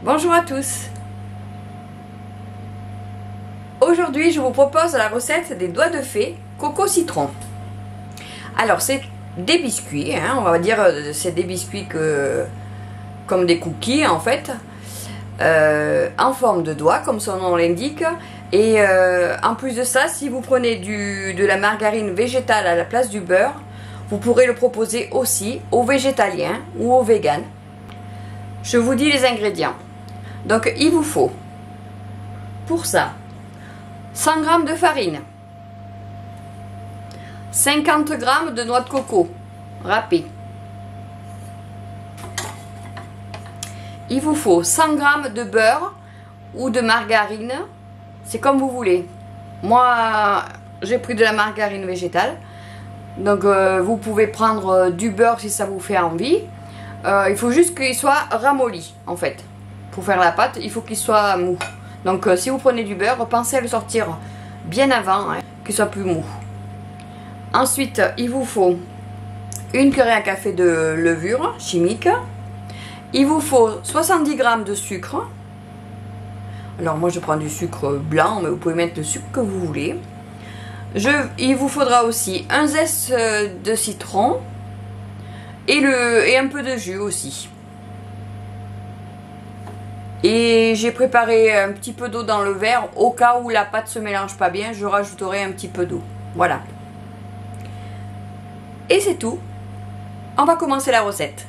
Bonjour à tous. Aujourd'hui je vous propose la recette des doigts de fée coco citron. Alors c'est des biscuits, hein, on va dire c'est des biscuits comme des cookies en fait, en forme de doigts comme son nom l'indique. Et en plus de ça, si vous prenez de la margarine végétale à la place du beurre, vous pourrez le proposer aussi aux végétaliens ou aux véganes. Je vous dis les ingrédients. Donc il vous faut pour ça 100 g de farine, 50 g de noix de coco râpée. Il vous faut 100 g de beurre ou de margarine, c'est comme vous voulez. Moi j'ai pris de la margarine végétale, donc vous pouvez prendre du beurre si ça vous fait envie. Il faut juste qu'il soit ramolli en fait. Pour faire la pâte, il faut qu'il soit mou. Donc si vous prenez du beurre, pensez à le sortir bien avant, hein, qu'il soit plus mou. Ensuite, il vous faut une cuillère à café de levure chimique. Il vous faut 70 g de sucre. Alors moi je prends du sucre blanc, mais vous pouvez mettre le sucre que vous voulez. Il vous faudra aussi un zeste de citron et un peu de jus aussi. Et j'ai préparé un petit peu d'eau dans le verre au cas où la pâte se mélange pas bien, je rajouterai un petit peu d'eau. Voilà. Et c'est tout. On va commencer la recette.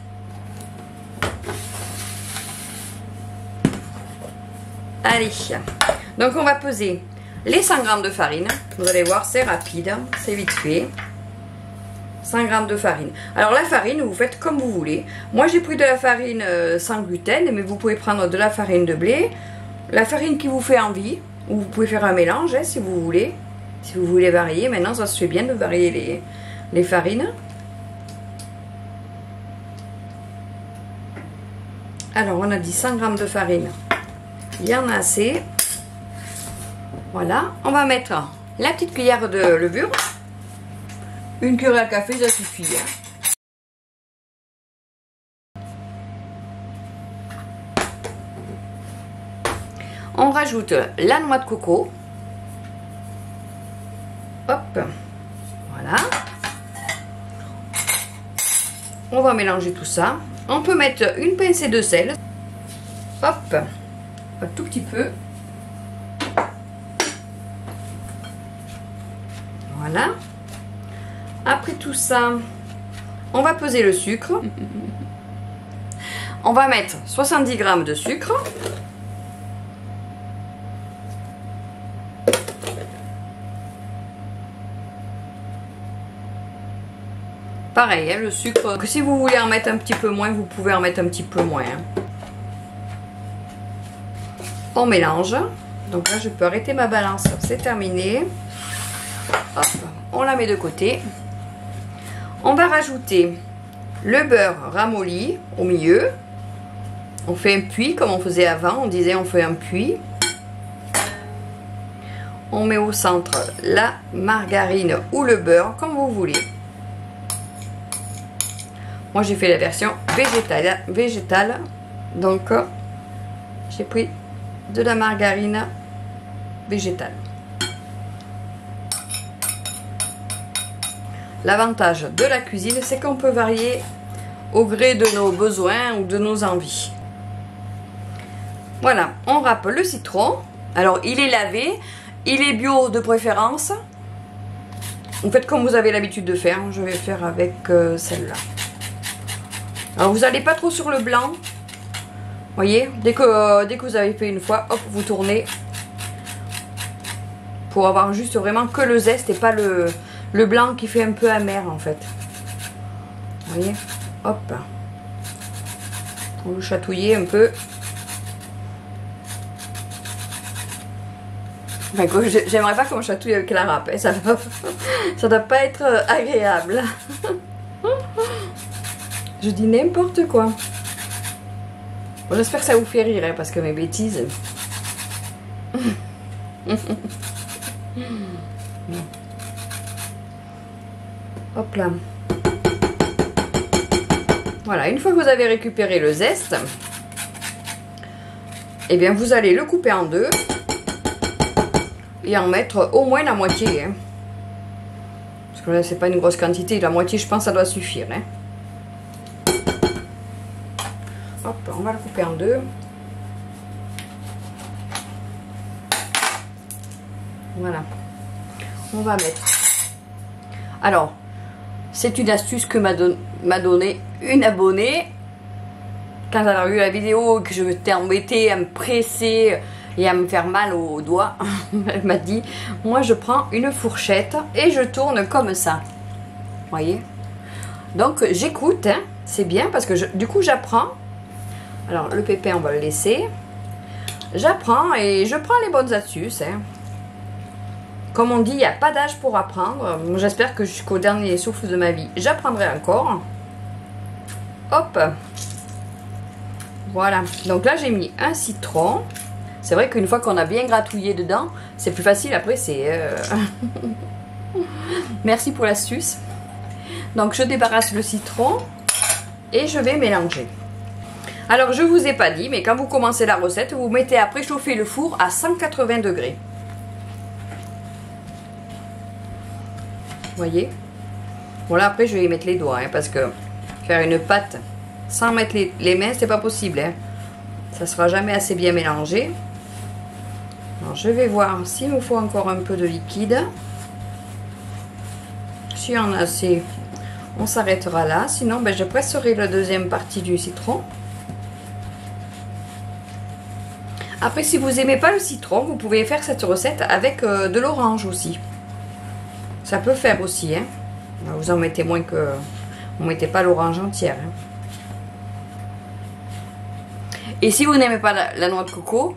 Allez. Donc on va peser les 100 g de farine. Vous allez voir, c'est rapide, c'est vite fait. 100 g de farine. Alors la farine, vous faites comme vous voulez. Moi j'ai pris de la farine sans gluten, mais vous pouvez prendre de la farine de blé, la farine qui vous fait envie, ou vous pouvez faire un mélange hein, si vous voulez. Si vous voulez varier, maintenant ça se fait bien de varier les farines. Alors on a dit 100 g de farine, il y en a assez. Voilà, on va mettre la petite cuillère de levure. Une cuillère à café, ça suffit. On rajoute la noix de coco. Hop, voilà. On va mélanger tout ça. On peut mettre une pincée de sel. Hop, un tout petit peu. Voilà. Après tout ça, on va peser le sucre. On va mettre 70 g de sucre. Pareil, hein, le sucre, que si vous voulez en mettre un petit peu moins, vous pouvez en mettre un petit peu moins. On mélange. Donc là, je peux arrêter ma balance. C'est terminé. Hop, on la met de côté. On va rajouter le beurre ramolli au milieu. On fait un puits comme on faisait avant. On disait on fait un puits. On met au centre la margarine ou le beurre, comme vous voulez. Moi j'ai fait la version végétale. Donc j'ai pris de la margarine végétale. L'avantage de la cuisine, c'est qu'on peut varier au gré de nos besoins ou de nos envies. Voilà, on râpe le citron. Alors, il est lavé, il est bio de préférence. Vous faites comme vous avez l'habitude de faire. Je vais faire avec celle-là. Alors, vous n'allez pas trop sur le blanc. Vous voyez, dès que vous avez fait une fois, hop, vous tournez. Pour avoir juste vraiment que le zeste et pas le blanc qui fait un peu amer en fait. Vous voyez, hop. Vous le chatouillez un peu. Enfin, j'aimerais pas qu'on chatouille avec la râpe. Hein. Ça doit pas être agréable. Je dis n'importe quoi. Bon, j'espère que ça vous fait rire hein, parce que mes bêtises. Hop là. Voilà, une fois que vous avez récupéré le zeste, eh bien vous allez le couper en deux et en mettre au moins la moitié. Hein. Parce que là, c'est pas une grosse quantité. La moitié, je pense, ça doit suffire. Hein. Hop, on va le couper en deux. Voilà. On va mettre. Alors, c'est une astuce que m'a donné une abonnée. Quand elle a vu la vidéo que je m'étais embêtée à me presser et à me faire mal aux doigts, elle m'a dit, moi je prends une fourchette et je tourne comme ça. Vous voyez? Donc j'écoute, hein, c'est bien parce que du coup j'apprends. Alors le pépin on va le laisser. J'apprends et je prends les bonnes astuces. Hein. Comme on dit, il n'y a pas d'âge pour apprendre. J'espère que jusqu'au dernier souffle de ma vie, j'apprendrai encore. Hop. Voilà. Donc là, j'ai mis un citron. C'est vrai qu'une fois qu'on a bien gratouillé dedans, c'est plus facile. Après, c'est... Merci pour l'astuce. Donc, je débarrasse le citron et je vais mélanger. Alors, je ne vous ai pas dit, mais quand vous commencez la recette, vous mettez à préchauffer le four à 180 degrés. Vous voyez? Voilà, après je vais y mettre les doigts, hein, parce que faire une pâte sans mettre les mains, c'est pas possible. Hein. Ça sera jamais assez bien mélangé. Alors je vais voir s'il me faut encore un peu de liquide. S'il y en a assez, on s'arrêtera là. Sinon, ben, je presserai la deuxième partie du citron. Après, si vous n'aimez pas le citron, vous pouvez faire cette recette avec de l'orange aussi. Ça peut faire aussi, hein. Vous en mettez moins que... Vous ne mettez pas l'orange entière. Hein. Et si vous n'aimez pas la noix de coco,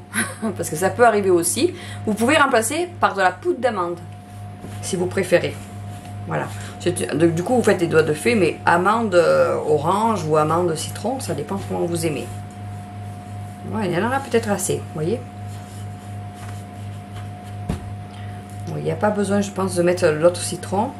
parce que ça peut arriver aussi, vous pouvez remplacer par de la poudre d'amande, si vous préférez. Voilà. Du coup, vous faites des doigts de fée, mais amande orange ou amande citron, ça dépend comment vous aimez. Ouais, il y en aura peut-être assez, vous voyez. Il n'y a pas besoin, je pense, de mettre l'autre citron.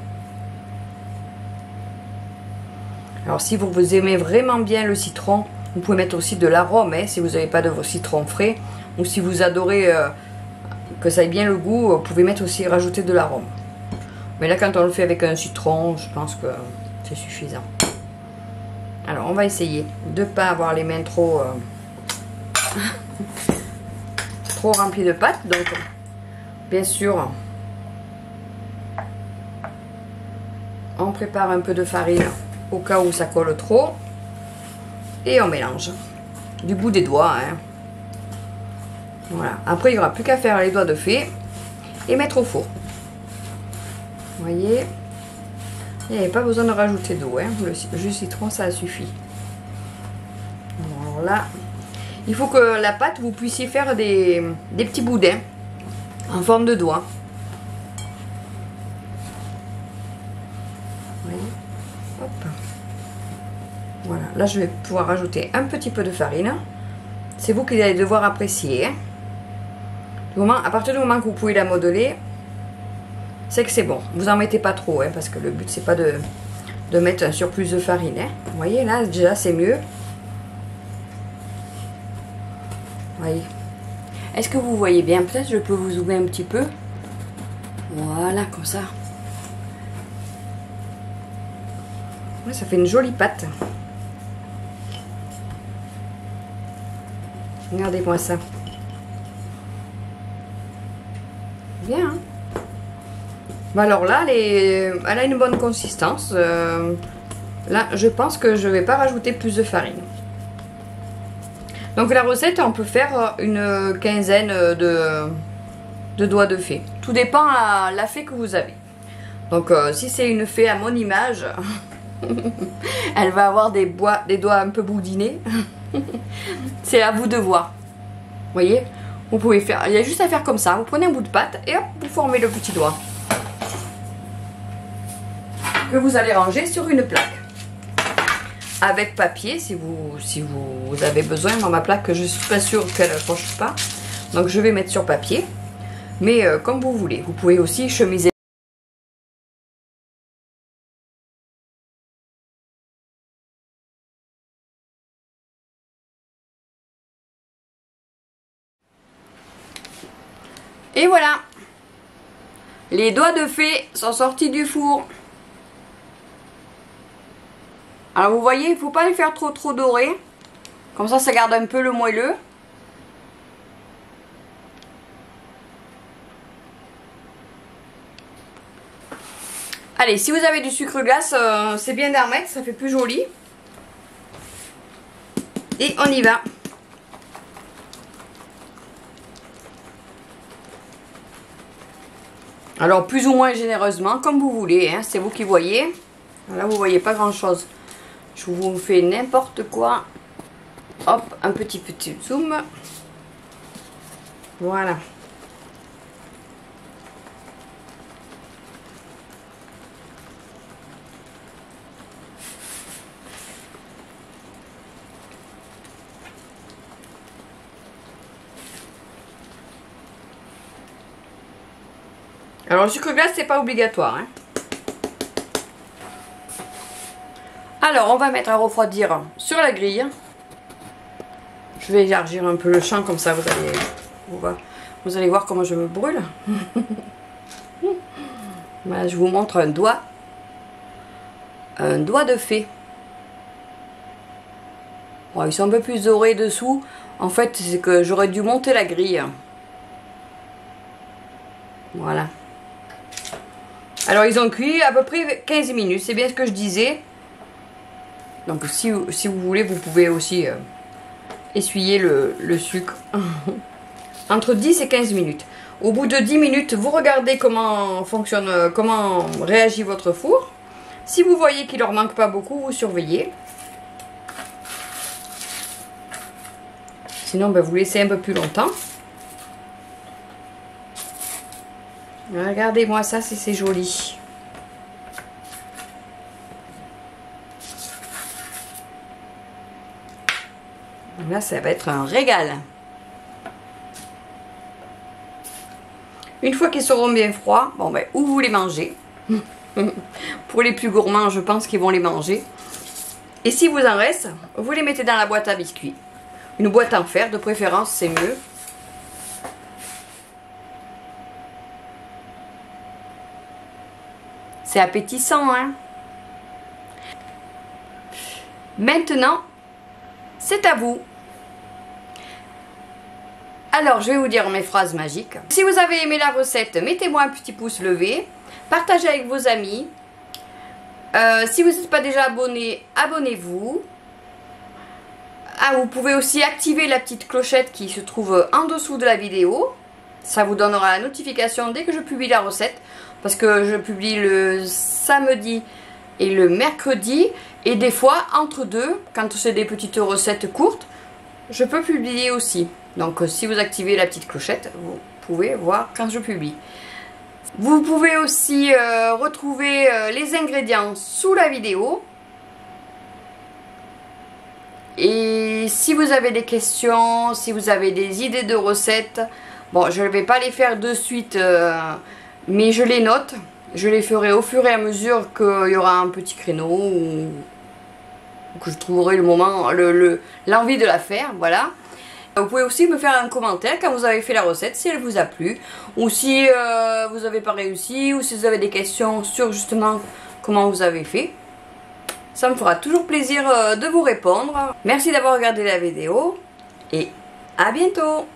Alors, si vous aimez vraiment bien le citron, vous pouvez mettre aussi de l'arôme, hein, si vous n'avez pas de vos citrons frais. Ou si vous adorez que ça ait bien le goût, vous pouvez mettre aussi, rajouter de l'arôme. Mais là, quand on le fait avec un citron, je pense que c'est suffisant. Alors, on va essayer de ne pas avoir les mains trop, trop remplies de pâte. Donc, bien sûr... On prépare un peu de farine au cas où ça colle trop. Et on mélange. Du bout des doigts. Hein. Voilà. Après, il n'y aura plus qu'à faire les doigts de fée. Et mettre au four. Vous voyez. Il n'y a pas besoin de rajouter d'eau. Hein. Le jus citron, ça suffit. Alors là, il faut que la pâte, vous puissiez faire des petits boudins. En forme de doigts. Hop. Voilà, là je vais pouvoir rajouter un petit peu de farine. C'est vous qui allez devoir apprécier. À partir du moment que vous pouvez la modeler, c'est que c'est bon. Vous en mettez pas trop, hein, parce que le but c'est pas de mettre un surplus de farine. Hein. Vous voyez, là déjà c'est mieux. Vous voyez. Est-ce que vous voyez bien? Peut-être je peux vous zoomer un petit peu. Voilà, comme ça. Ouais, ça fait une jolie pâte. Regardez-moi ça. Bien. Hein, bon, alors là, elle a une bonne consistance. Là, je pense que je ne vais pas rajouter plus de farine. Donc la recette, on peut faire une quinzaine de doigts de fée. Tout dépend à la fée que vous avez. Donc si c'est une fée à mon image... Elle va avoir des doigts un peu boudinés. C'est à vous de voir. Vous voyez? Vous pouvez faire, il y a juste à faire comme ça. Vous prenez un bout de pâte et hop, vous formez le petit doigt. Que vous allez ranger sur une plaque. Avec papier si vous avez besoin. Moi, ma plaque, je suis pas sûre qu'elle accroche pas. Donc je vais mettre sur papier. Mais comme vous voulez. Vous pouvez aussi chemiser. Et voilà, les doigts de fée sont sortis du four. Alors vous voyez, il ne faut pas les faire trop dorés. Comme ça garde un peu le moelleux. Allez, si vous avez du sucre glace, c'est bien d'en mettre, ça fait plus joli. Et on y va. Alors plus ou moins généreusement, comme vous voulez, hein, c'est vous qui voyez. Là vous voyez pas grand chose. Je vous fais n'importe quoi. Hop, un petit zoom. Voilà. Alors le sucre glace c'est pas obligatoire, hein. Alors on va mettre à refroidir sur la grille. Je vais élargir un peu le champ comme ça vous allez voir comment je me brûle. Voilà, je vous montre un doigt de fée. Bon, ils sont un peu plus dorés dessous. En fait c'est que j'aurais dû monter la grille. Voilà. Alors ils ont cuit à peu près 15 minutes, c'est bien ce que je disais. Donc si vous voulez, vous pouvez aussi essuyer le sucre. Entre 10 et 15 minutes. Au bout de 10 minutes, vous regardez comment fonctionne, comment réagit votre four. Si vous voyez qu'il leur manque pas beaucoup, vous surveillez. Sinon, ben, vous laissez un peu plus longtemps. Regardez-moi ça, c'est joli. Là, ça va être un régal. Une fois qu'ils seront bien froids, bon ben, ou vous les mangez. Pour les plus gourmands, je pense qu'ils vont les manger. Et si vous en reste, vous les mettez dans la boîte à biscuits. Une boîte en fer, de préférence, c'est mieux. C'est appétissant, hein? Maintenant, c'est à vous. Alors, je vais vous dire mes phrases magiques. Si vous avez aimé la recette, mettez-moi un petit pouce levé. Partagez avec vos amis. Si vous n'êtes pas déjà abonné, abonnez-vous. Ah, vous pouvez aussi activer la petite clochette qui se trouve en dessous de la vidéo. Ça vous donnera la notification dès que je publie la recette. Parce que je publie le samedi et le mercredi. Et des fois, entre deux, quand c'est des petites recettes courtes, je peux publier aussi. Donc si vous activez la petite clochette, vous pouvez voir quand je publie. Vous pouvez aussi retrouver les ingrédients sous la vidéo. Et si vous avez des questions, si vous avez des idées de recettes, bon, je ne vais pas les faire de suite, mais je les note. Je les ferai au fur et à mesure qu'il y aura un petit créneau ou que je trouverai le moment, l'envie de la faire, voilà. Vous pouvez aussi me faire un commentaire quand vous avez fait la recette, si elle vous a plu, ou si vous n'avez pas réussi, ou si vous avez des questions sur justement comment vous avez fait. Ça me fera toujours plaisir de vous répondre. Merci d'avoir regardé la vidéo et à bientôt!